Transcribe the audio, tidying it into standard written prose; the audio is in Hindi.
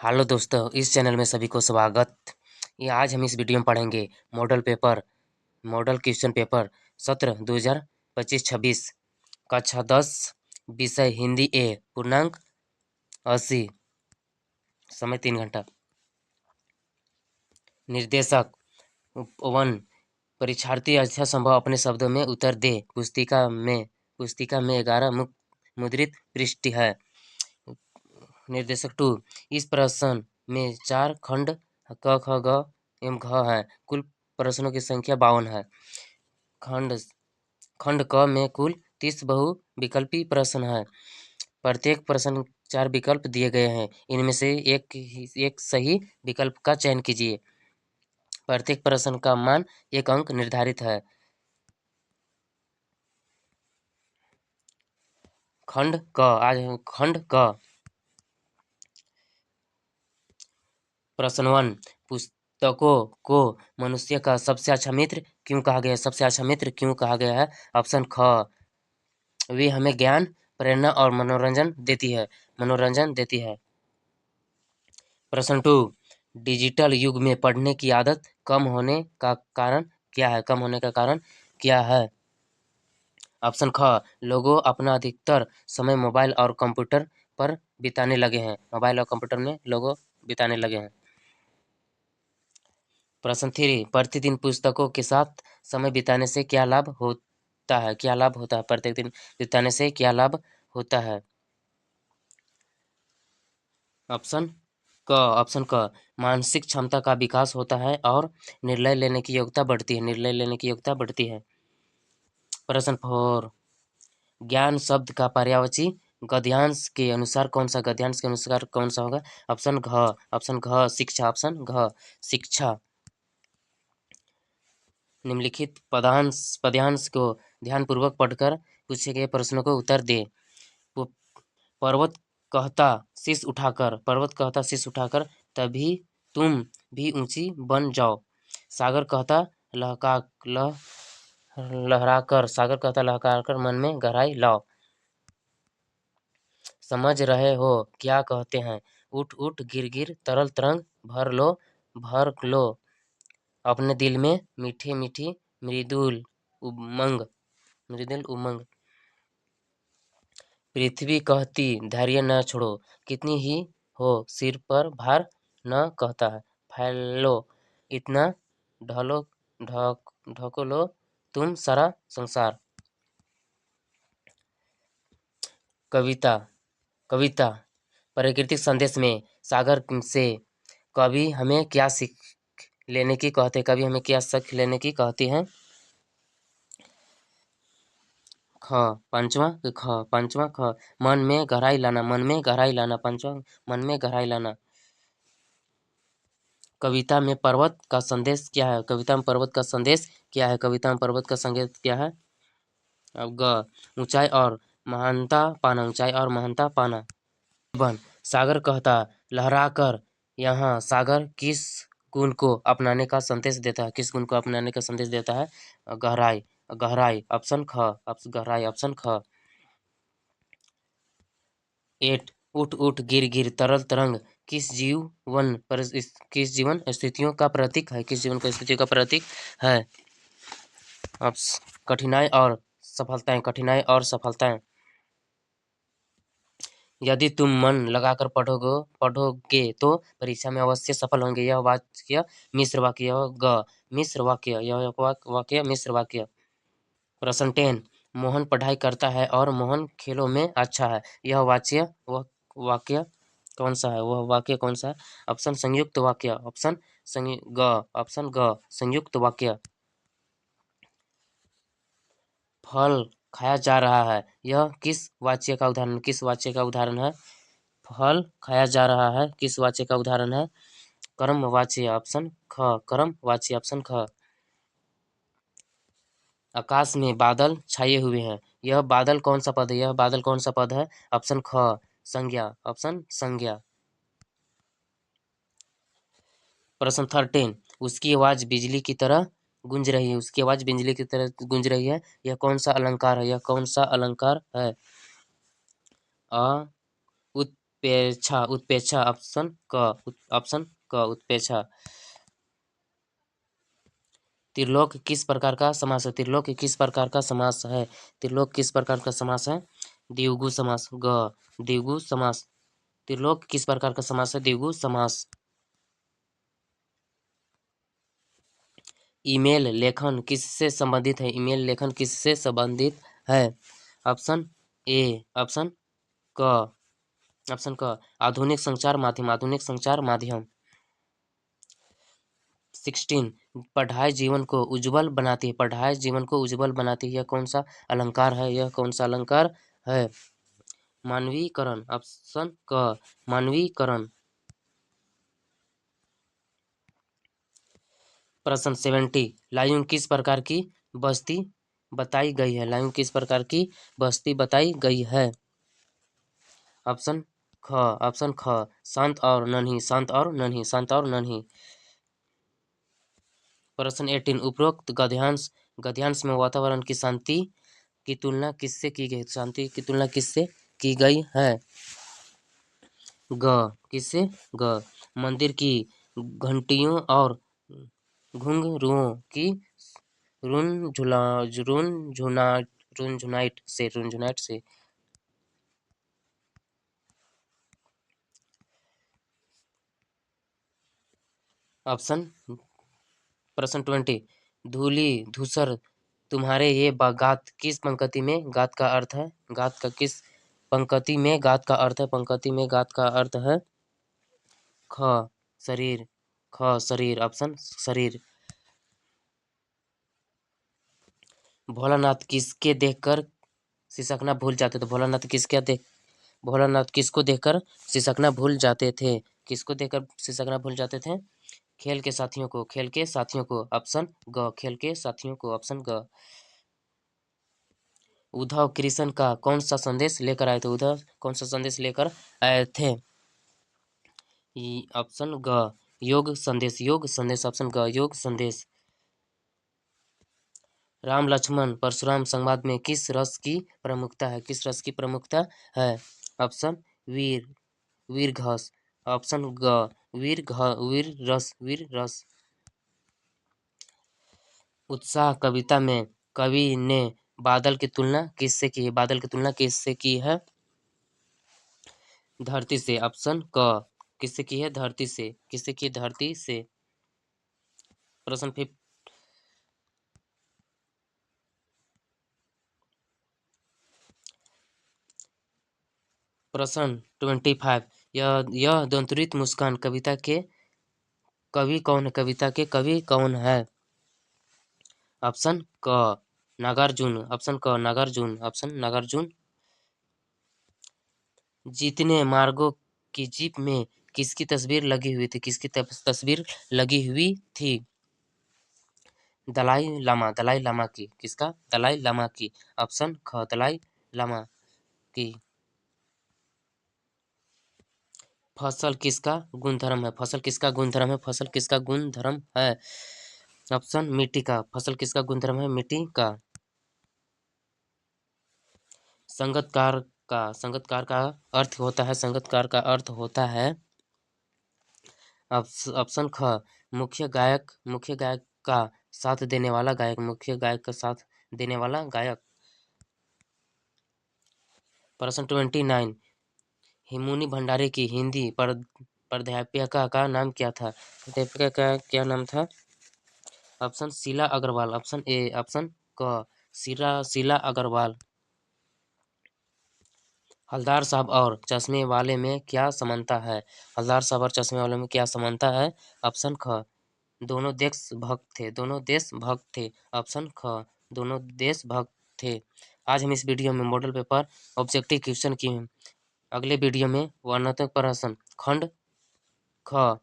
हेलो दोस्तों, इस चैनल में सभी को स्वागत। ये आज हम इस वीडियो में पढ़ेंगे मॉडल क्वेश्चन पेपर सत्र 2025-26 कक्षा 10 विषय हिंदी ए पूर्णांक 80 समय 3 घंटा। निर्देशक 1 परीक्षार्थी यथासंभव अपने शब्दों में उत्तर दे। पुस्तिका में 11 मुद्रित पृष्ठ है। निर्देशक 2 इस प्रश्न में 4 खंड क ख ग एवं घ है। कुल प्रश्नों की संख्या 52 है। खंड क में कुल 30 बहुविकल्पी प्रश्न है। प्रत्येक प्रश्न 4 विकल्प दिए गए हैं। इनमें से एक सही विकल्प का चयन कीजिए। प्रत्येक प्रश्न का मान 1 अंक निर्धारित है। खंड क प्रश्न 1 पुस्तकों को मनुष्य का सबसे अच्छा मित्र क्यों कहा गया है? सबसे अच्छा मित्र क्यों कहा गया है? ऑप्शन ख वे हमें ज्ञान, प्रेरणा और मनोरंजन देती है। प्रश्न 2 डिजिटल युग में पढ़ने की आदत कम होने का कारण क्या है? ऑप्शन ख लोगों अपना अधिकतर समय मोबाइल और कंप्यूटर पर बिताने लगे हैं। मोबाइल और कंप्यूटर में लोगों बिताने लगे हैं। प्रश्न 3 प्रतिदिन पुस्तकों के साथ समय बिताने से क्या लाभ होता है? प्रतिदिन बिताने से क्या लाभ होता है? ऑप्शन क मानसिक क्षमता का विकास होता है और निर्णय लेने की योग्यता बढ़ती है। प्रश्न 4 ज्ञान शब्द का पर्यायवाची गद्यांश के अनुसार कौन सा होगा? ऑप्शन घ शिक्षा। निम्नलिखित पद्यांश को ध्यानपूर्वक पढ़कर पूछे गए प्रश्नों को उत्तर दे। पर्वत कहता शीश उठाकर तभी तुम भी ऊंची बन जाओ। सागर कहता लहराकर मन में गहराई लाओ। समझ रहे हो क्या कहते हैं? उठ उठ गिर गिर तरल तरंग भर लो अपने दिल में मीठी मीठी मृदुल उमंग। पृथ्वी कहती धैर्य न छोड़ो, कितनी ही हो सिर पर भार न कहता है फैलो इतना ढको लो तुम सारा संसार। कविता प्राकृतिक संदेश में सागर से कवि हमें क्या सीख लेने की कहती हैं? पांचवा ख मन में गहराई लाना। कविता में पर्वत का संदेश क्या है? अब ग ऊंचाई और महानता पाना। बन सागर कहता लहराकर यहाँ सागर किस गुण को अपनाने का संदेश देता है? गहराई ऑप्शन ख। 8 उठ उठ गिर गिर तरल तरंग किस जीवन स्थितियों का प्रतीक है? कठिनाई और सफलताएं। यदि तुम मन लगाकर पढ़ोगे तो परीक्षा में अवश्य सफल होंगे। यह वाक्य मिश्र वाक्य। प्रश्न 10 मोहन पढ़ाई करता है और मोहन खेलों में अच्छा है। यह वाक्य कौन सा है? ऑप्शन संयुक्त वाक्य। ऑप्शन ग संयुक्त वाक्य। फल खाया जा रहा है। यह किस वाक्य का उदाहरण है? फल खाया जा रहा है किस वाक्य का उदाहरण है? कर्मवाच्य ऑप्शन ख। आकाश में बादल छाए हुए हैं। यह बादल कौन सा पद है? ऑप्शन ख संज्ञा। प्रश्न 13 उसकी आवाज बिजली की तरह गूंज रही है। यह कौन सा अलंकार है? उत्पेक्षा उत्पेक्षा ऑप्शन क उत्पेक्षा। त्रिलोक किस प्रकार का समास है? त्रिलोक किस प्रकार का समास है? त्रिलोक किस प्रकार का समास है? द्विगु समास। ग द्विगु समास। त्रिलोक किस प्रकार का समास है? द्विगु समास। ईमेल लेखन किससे संबंधित है? ईमेल लेखन किससे संबंधित है? ऑप्शन ए ऑप्शन क ऑप्शन क आधुनिक संचार माध्यम। आधुनिक संचार माध्यम। 16 पढ़ाई जीवन को उज्जवल बनाती है। पढ़ाई जीवन को उज्जवल बनाती है। यह कौन सा अलंकार है? यह कौन सा अलंकार है? मानवीकरण। ऑप्शन क मानवीकरण। प्रश्न 70 लायुंग किस प्रकार की बस्ती बताई गई है? लायुंग किस प्रकार की बस्ती बताई गई है? ऑप्शन ख शांत और नन्ही। शांत और नन्ही। शांत और नन्ही। प्रश्न 18 उपरोक्त गद्यांश में वातावरण की शांति की तुलना किससे की गई? शांति की तुलना किससे की गई है? ग किससे? ग मंदिर की घंटियों और घुंघरुओं की रुनझुनाइट से। ऑप्शन प्रश्न 20 धूली धूसर तुम्हारे ये गात किस पंक्ति में गात का अर्थ है? गात का किस पंक्ति में गात का अर्थ है? पंक्ति में गात का अर्थ है ख शरीर। ख शरीर। ऑप्शन शरीर। भोलानाथ किसके देखकर सिसकना भूल जाते थे? भोलानाथ किसको देखकर सिसकना भूल जाते थे? किसको देखकर सिसकना भूल जाते थे? खेल के साथियों को। खेल के साथियों को। ऑप्शन ग खेल के साथियों को। ऑप्शन ग। उद्धव कृष्ण का कौन सा संदेश लेकर आए थे? उद्धव कौन सा संदेश लेकर आए थे? ऑप्शन ग योग संदेश। योग संदेश। ऑप्शन ग योग संदेश। राम लक्ष्मण परशुराम संवाद में किस रस की प्रमुखता है? किस रस की प्रमुखता है? ऑप्शन वीर वीर घस। ऑप्शन ग वीर रस। उत्साह कविता में कवि ने बादल की तुलना किससे की है? बादल की तुलना किससे की है? धरती से। ऑप्शन क किससे की है? धरती से। किससे की? धरती से। प्रश्न प्रश्न 25 यह द्वंद्वित मुस्कान कविता के कवि कौन है? कविता के कवि कौन है? ऑप्शन क नागार्जुन। ऑप्शन क नागार्जुन। ऑप्शन नागार्जुन। जीतने मार्गों की जीप में किसकी तस्वीर लगी हुई थी? किसकी तस्वीर लगी हुई थी? दलाई लामा। दलाई लामा की। किसका? दलाई लामा की। ऑप्शन ख दलाई लामा की। फसल किसका गुणधर्म है? फसल किसका गुणधर्म है? फसल किसका गुणधर्म है? ऑप्शन मिट्टी का। फसल किसका गुणधर्म है? मिट्टी का। संगीतकार का अर्थ होता है। संगीतकार का अर्थ होता है ऑप्शन ख मुख्य गायक का साथ देने वाला गायक। मुख्य गायक का साथ देने वाला गायक। प्रश्न 29 हिमुनी भंडारी की हिंदी प्राध्यापिका का नाम क्या था? प्राध्यापिका का क्या नाम था? Option Sheela Agarwal. Option A. Option क शीला अग्रवाल। हलदार साहब और चश्मे वाले में क्या समानता है? हलदार साहब और चश्मे वाले में क्या समानता है? ऑप्शन ख दोनों देशभक्त थे। दोनों देशभक्त थे। ऑप्शन ख दोनों देशभक्त थे। आज हम इस वीडियो में मॉडल पेपर ऑब्जेक्टिव क्वेश्चन की अगले वीडियो में वर्णनात्मक प्रश्न खंड ख